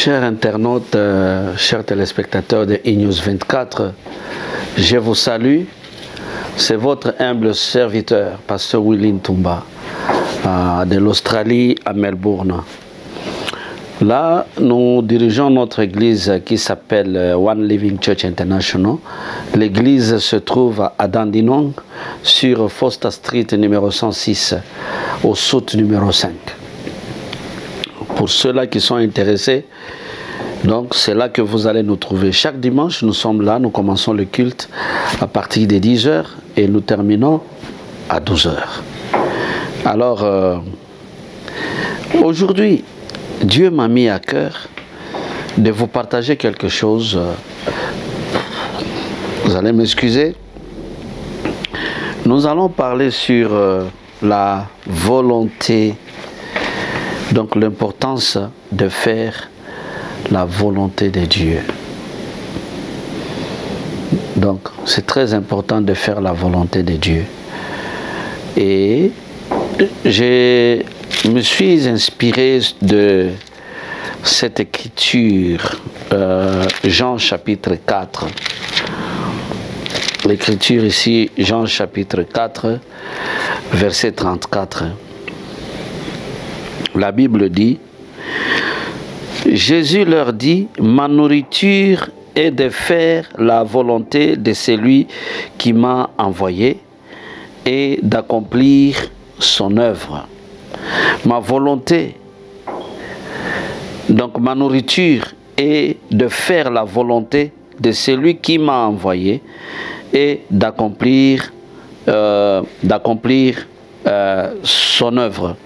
Chers internautes, chers téléspectateurs de E-News 24, je vous salue. C'est votre humble serviteur, Pasteur Willy Ntumba, de l'Australie à Melbourne. Là, nous dirigeons notre église qui s'appelle One Living Church International. L'église se trouve à Dandenong, sur Foster Street numéro 106, au sud numéro 5. Pour ceux-là qui sont intéressés, donc c'est là que vous allez nous trouver. Chaque dimanche, nous sommes là, nous commençons le culte à partir de 10 h et nous terminons à 12 h. Alors, aujourd'hui, Dieu m'a mis à cœur de vous partager quelque chose. Vous allez m'excuser. Nous allons parler sur la volonté. Donc l'importance de faire la volonté de Dieu. Donc c'est très important de faire la volonté de Dieu. Et je me suis inspiré de cette écriture, Jean chapitre 4. L'écriture ici, Jean chapitre 4, verset 34. La Bible dit, Jésus leur dit, ma nourriture est de faire la volonté de celui qui m'a envoyé et d'accomplir son œuvre. Ma volonté, donc ma nourriture est de faire la volonté de celui qui m'a envoyé et d'accomplir son œuvre.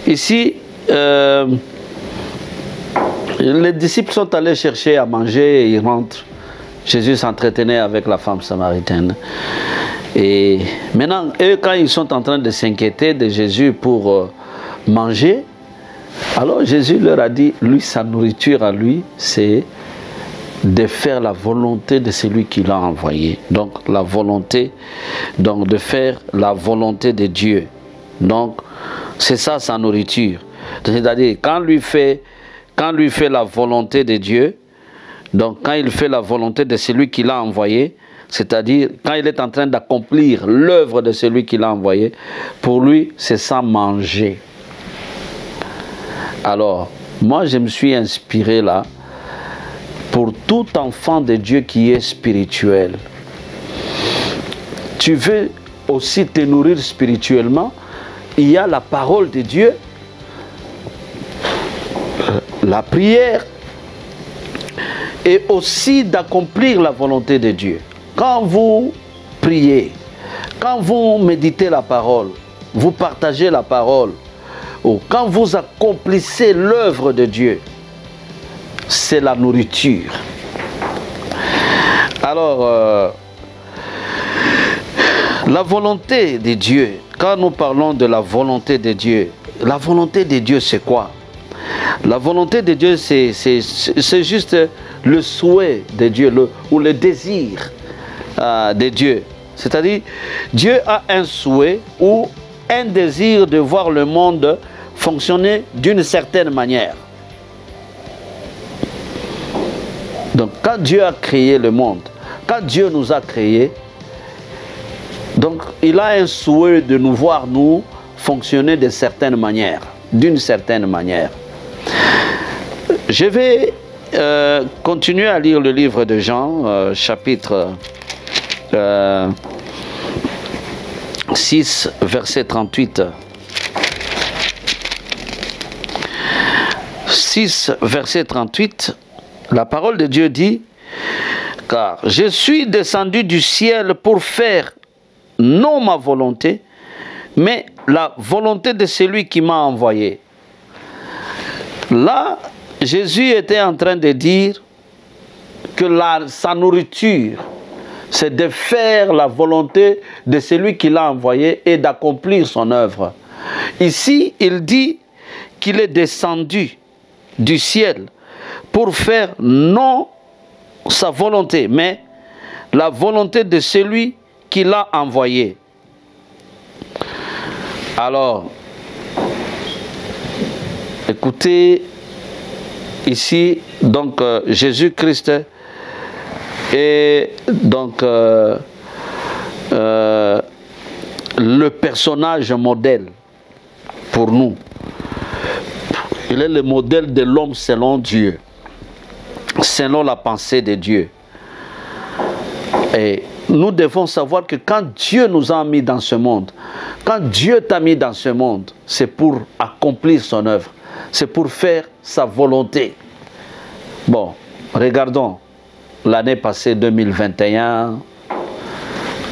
Ici, les disciples sont allés chercher à manger et ils rentrent. Jésus s'entretenait avec la femme samaritaine. Et maintenant, eux, quand ils sont en train de s'inquiéter de Jésus pour manger, alors Jésus leur a dit, lui, sa nourriture à lui, c'est de faire la volonté de celui qui l'a envoyé. Donc, la volonté, donc de faire la volonté de Dieu. Donc, c'est ça sa nourriture. C'est-à-dire, quand lui fait la volonté de Dieu, donc quand il fait la volonté de celui qui l'a envoyé, c'est-à-dire quand il est en train d'accomplir l'œuvre de celui qui l'a envoyé, pour lui, c'est ça manger. Alors, moi je me suis inspiré là, pour tout enfant de Dieu qui est spirituel. Tu veux aussi te nourrir spirituellement, il y a la parole de Dieu, la prière, et aussi d'accomplir la volonté de Dieu. Quand vous priez, quand vous méditez la parole, vous partagez la parole, ou quand vous accomplissez l'œuvre de Dieu, c'est la nourriture. Alors, la volonté de Dieu, quand nous parlons de la volonté de Dieu c'est quoi? La volonté de Dieu, c'est juste le souhait de Dieu, ou le désir de Dieu. C'est-à-dire, Dieu a un souhait ou un désir de voir le monde fonctionner d'une certaine manière. Donc, quand Dieu a créé le monde, quand Dieu nous a créés, donc il a un souhait de nous voir, nous, fonctionner de certaines manières, d'une certaine manière. Je vais continuer à lire le livre de Jean, chapitre 6, verset 38. 6, verset 38, la parole de Dieu dit, « Car je suis descendu du ciel pour faire non ma volonté, mais la volonté de celui qui m'a envoyé. » Là, Jésus était en train de dire que sa nourriture, c'est de faire la volonté de celui qui l'a envoyé et d'accomplir son œuvre. Ici, il dit qu'il est descendu du ciel pour faire non sa volonté, mais la volonté de celui qui l'a envoyé. Alors, écoutez ici, donc Jésus-Christ est donc le personnage modèle pour nous. Il est le modèle de l'homme selon Dieu, selon la pensée de Dieu. Et nous devons savoir que quand Dieu nous a mis dans ce monde, quand Dieu t'a mis dans ce monde, c'est pour accomplir son œuvre, c'est pour faire sa volonté. Bon, regardons l'année passée 2021,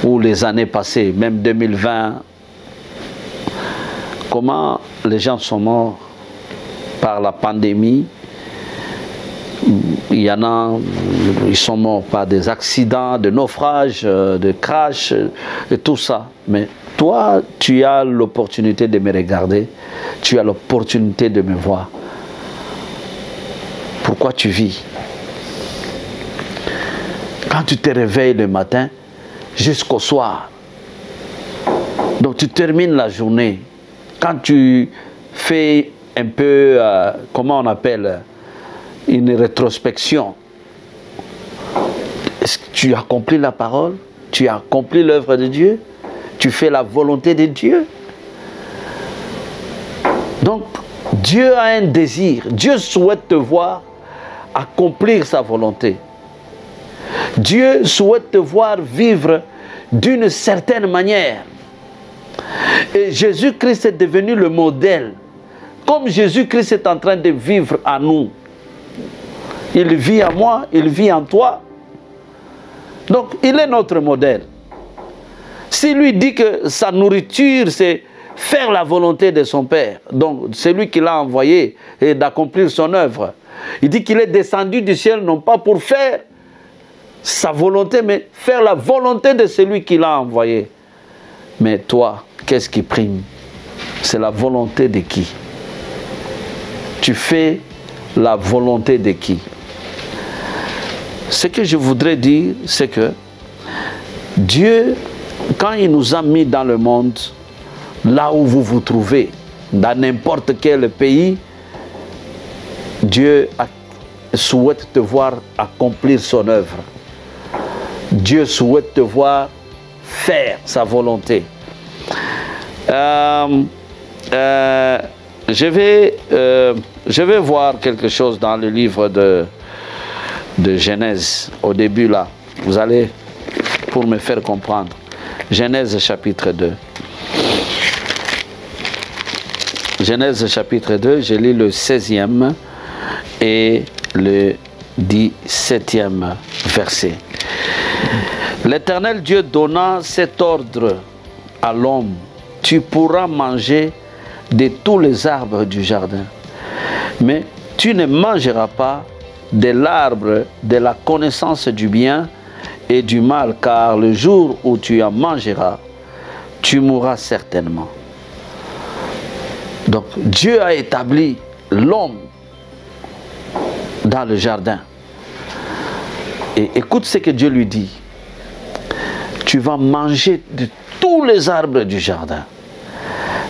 ou les années passées, même 2020, comment les gens sont morts par la pandémie. Il y en a, ils sont morts par des accidents, de naufrages, de crash, et tout ça. Mais toi, tu as l'opportunité de me regarder, tu as l'opportunité de me voir. Pourquoi tu vis? Quand tu te réveilles le matin, jusqu'au soir. Donc tu termines la journée. Quand tu fais un peu, comment on appelle, une rétrospection, est-ce que tu accomplis la parole? Tu as accompli l'œuvre de Dieu? Tu fais la volonté de Dieu? Donc Dieu a un désir. Dieu souhaite te voir accomplir sa volonté. Dieu souhaite te voir vivre d'une certaine manière. Et Jésus-Christ est devenu le modèle. Comme Jésus-Christ est en train de vivre à nous. Il vit en moi, il vit en toi. Donc, il est notre modèle. S'il lui dit que sa nourriture, c'est faire la volonté de son Père, donc c'est lui qui l'a envoyé et d'accomplir son œuvre. Il dit qu'il est descendu du ciel, non pas pour faire sa volonté, mais faire la volonté de celui qui l'a envoyé. Mais toi, qu'est-ce qui prime? C'est la volonté de qui? Tu fais la volonté de qui? Ce que je voudrais dire, c'est que Dieu, quand il nous a mis dans le monde, là où vous vous trouvez, dans n'importe quel pays, Dieu souhaite te voir accomplir son œuvre. Dieu souhaite te voir faire sa volonté. Je vais voir quelque chose dans le livre de Genèse, au début là. Vous allez, pour me faire comprendre. Genèse chapitre 2. Genèse chapitre 2, je lis le 16e et le 17e verset. L'Éternel Dieu donna cet ordre à l'homme: tu pourras manger de tous les arbres du jardin, mais tu ne mangeras pas de l'arbre de la connaissance du bien et du mal, car le jour où tu en mangeras, tu mourras certainement. Donc Dieu a établi l'homme dans le jardin. Et écoute ce que Dieu lui dit: tu vas manger de tous les arbres du jardin.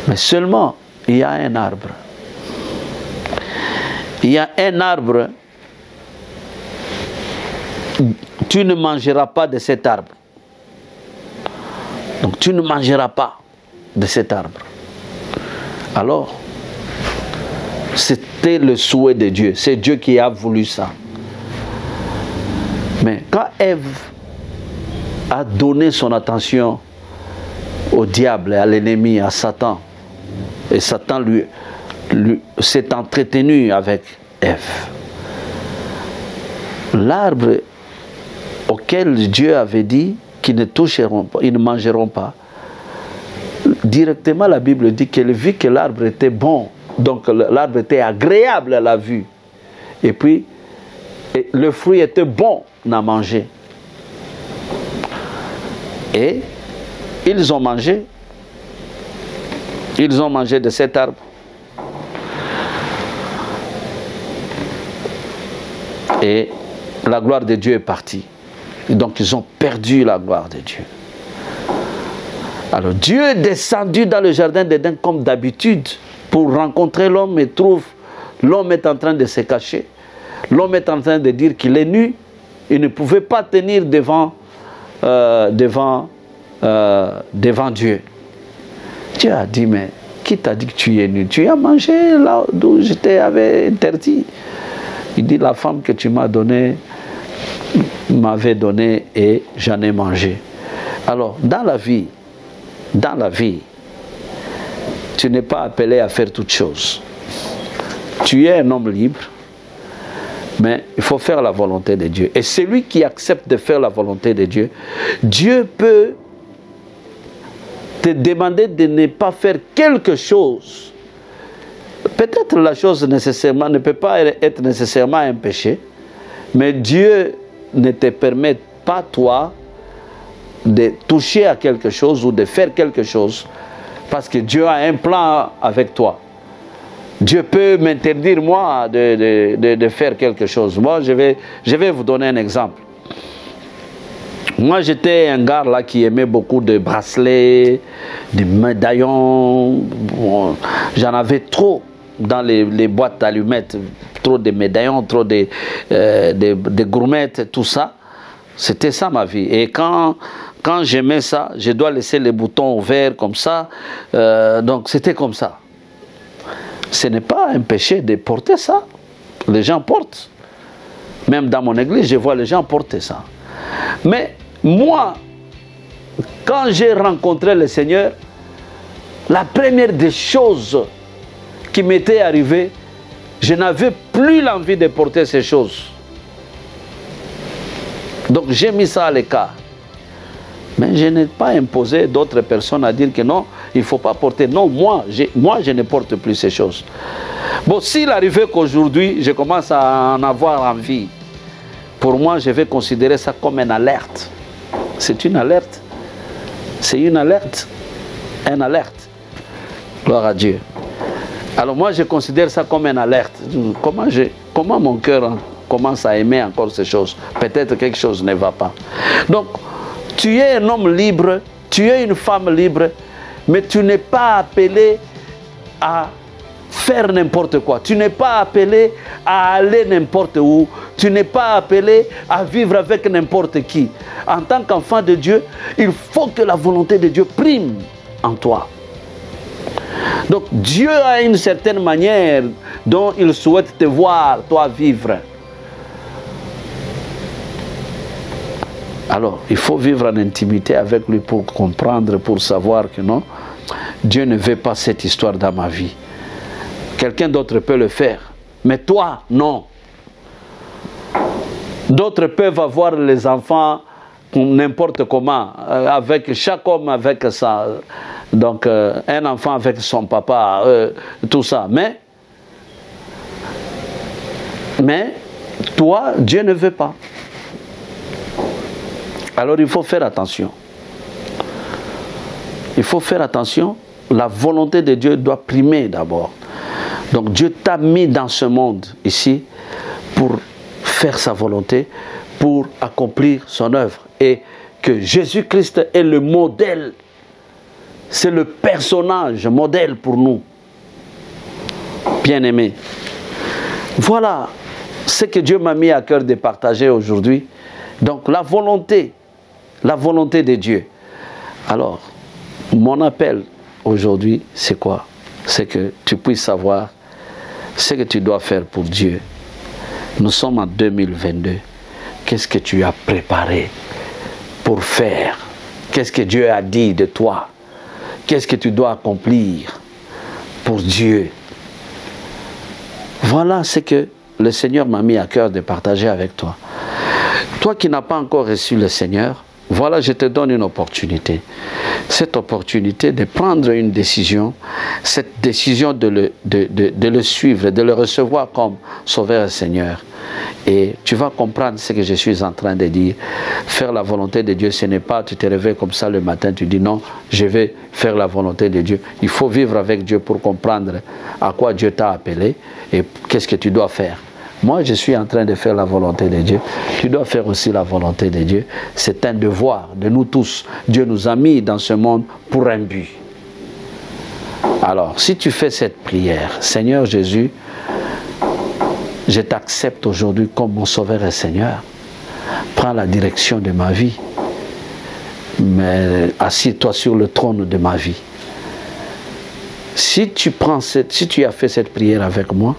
Mais seulement, il y a un arbre. Il y a un arbre. Tu ne mangeras pas de cet arbre. Donc tu ne mangeras pas de cet arbre. Alors, c'était le souhait de Dieu. C'est Dieu qui a voulu ça. Mais quand Ève a donné son attention au diable, à l'ennemi, à Satan, et Satan s'est entretenu avec Ève, l'arbre auquel Dieu avait dit qu'ils ne toucheront pas, ils ne mangeront pas, directement la Bible dit qu'elle vit que l'arbre était bon, donc l'arbre était agréable à la vue, et puis le fruit était bon à manger. Et ils ont mangé de cet arbre. Et la gloire de Dieu est partie. Et donc ils ont perdu la gloire de Dieu. Alors Dieu est descendu dans le jardin d'Éden comme d'habitude pour rencontrer l'homme et trouve l'homme est en train de se cacher. l'homme est en train de dire qu'il est nu. Il ne pouvait pas tenir devant Dieu. Dieu a dit, mais qui t'a dit que tu es nu? Tu as mangé là d'où je t'avais interdit. Il dit, la femme que tu m'as donnée m'avait donné et j'en ai mangé. Alors, dans la vie, tu n'es pas appelé à faire toutes choses. Tu es un homme libre, mais il faut faire la volonté de Dieu. Et celui qui accepte de faire la volonté de Dieu, Dieu peut te demander de ne pas faire quelque chose. Peut-être la chose nécessairement ne peut pas être nécessairement un péché, mais Dieu ne te permet pas, toi, de toucher à quelque chose ou de faire quelque chose, parce que Dieu a un plan avec toi. Dieu peut m'interdire, moi, de faire quelque chose. Moi, je vais vous donner un exemple. Moi, j'étais un gars là qui aimait beaucoup de bracelets, de médaillons. Bon, j'en avais trop dans les boîtes d'allumettes. Trop de médaillons, trop de gourmettes, tout ça. C'était ça ma vie. Et quand j'aimais ça, je dois laisser les boutons ouverts comme ça. Donc c'était comme ça. Ce n'est pas un péché de porter ça. Les gens portent. Même dans mon église, je vois les gens porter ça. Mais moi, quand j'ai rencontré le Seigneur, la première des choses qui m'était arrivée, je n'avais plus l'envie de porter ces choses. Donc j'ai mis ça à l'écart. Mais je n'ai pas imposé d'autres personnes à dire que non, il ne faut pas porter. Non, moi, je ne porte plus ces choses. Bon, s'il arrivait qu'aujourd'hui, je commence à en avoir envie, pour moi, je vais considérer ça comme une alerte. C'est une alerte. C'est une alerte. Une alerte. Gloire à Dieu. Alors moi, je considère ça comme une alerte. Comment mon cœur commence à aimer encore ces choses? Peut-être quelque chose ne va pas. Donc, tu es un homme libre, tu es une femme libre, mais tu n'es pas appelé à faire n'importe quoi. Tu n'es pas appelé à aller n'importe où. Tu n'es pas appelé à vivre avec n'importe qui. En tant qu'enfant de Dieu, il faut que la volonté de Dieu prime en toi. Donc Dieu a une certaine manière dont il souhaite te voir, toi, vivre. Alors, il faut vivre en intimité avec lui pour comprendre, pour savoir que non, Dieu ne veut pas cette histoire dans ma vie. Quelqu'un d'autre peut le faire, mais toi, non. D'autres peuvent avoir les enfants n'importe comment, avec chaque homme avec ça. Donc, un enfant avec son papa, tout ça. Mais toi, Dieu ne veut pas. Alors, il faut faire attention. Il faut faire attention. La volonté de Dieu doit primer d'abord. Donc, Dieu t'a mis dans ce monde ici pour faire sa volonté, pour accomplir son œuvre. Et que Jésus-Christ est le modèle. C'est le personnage modèle pour nous. Bien-aimés. Voilà ce que Dieu m'a mis à cœur de partager aujourd'hui. Donc la volonté de Dieu. Alors, mon appel aujourd'hui, c'est quoi? C'est que tu puisses savoir ce que tu dois faire pour Dieu. Nous sommes en 2022. Qu'est-ce que tu as préparé pour faire? Qu'est-ce que Dieu a dit de toi? Qu'est-ce que tu dois accomplir pour Dieu? Voilà ce que le Seigneur m'a mis à cœur de partager avec toi. Toi qui n'as pas encore reçu le Seigneur, voilà, je te donne une opportunité. Cette opportunité de prendre une décision, cette décision de le suivre, de le recevoir comme Sauveur et Seigneur. Et tu vas comprendre ce que je suis en train de dire. Faire la volonté de Dieu, ce n'est pas tu te réveilles comme ça le matin, tu dis non, je vais faire la volonté de Dieu. Il faut vivre avec Dieu pour comprendre à quoi Dieu t'a appelé et qu'est-ce que tu dois faire. Moi, je suis en train de faire la volonté de Dieu. Tu dois faire aussi la volonté de Dieu. C'est un devoir de nous tous. Dieu nous a mis dans ce monde pour un but. Alors, si tu fais cette prière, Seigneur Jésus, je t'accepte aujourd'hui comme mon Sauveur et Seigneur. Prends la direction de ma vie. Mais assieds-toi sur le trône de ma vie. Si tu as fait cette prière avec moi,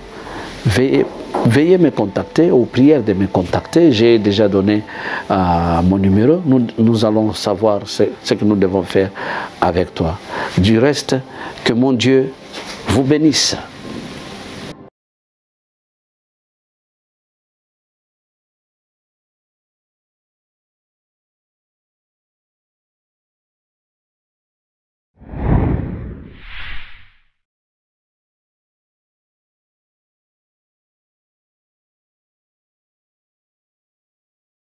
veuillez me contacter, ou prière de me contacter. J'ai déjà donné mon numéro. Nous allons savoir ce que nous devons faire avec toi. Du reste, que mon Dieu vous bénisse.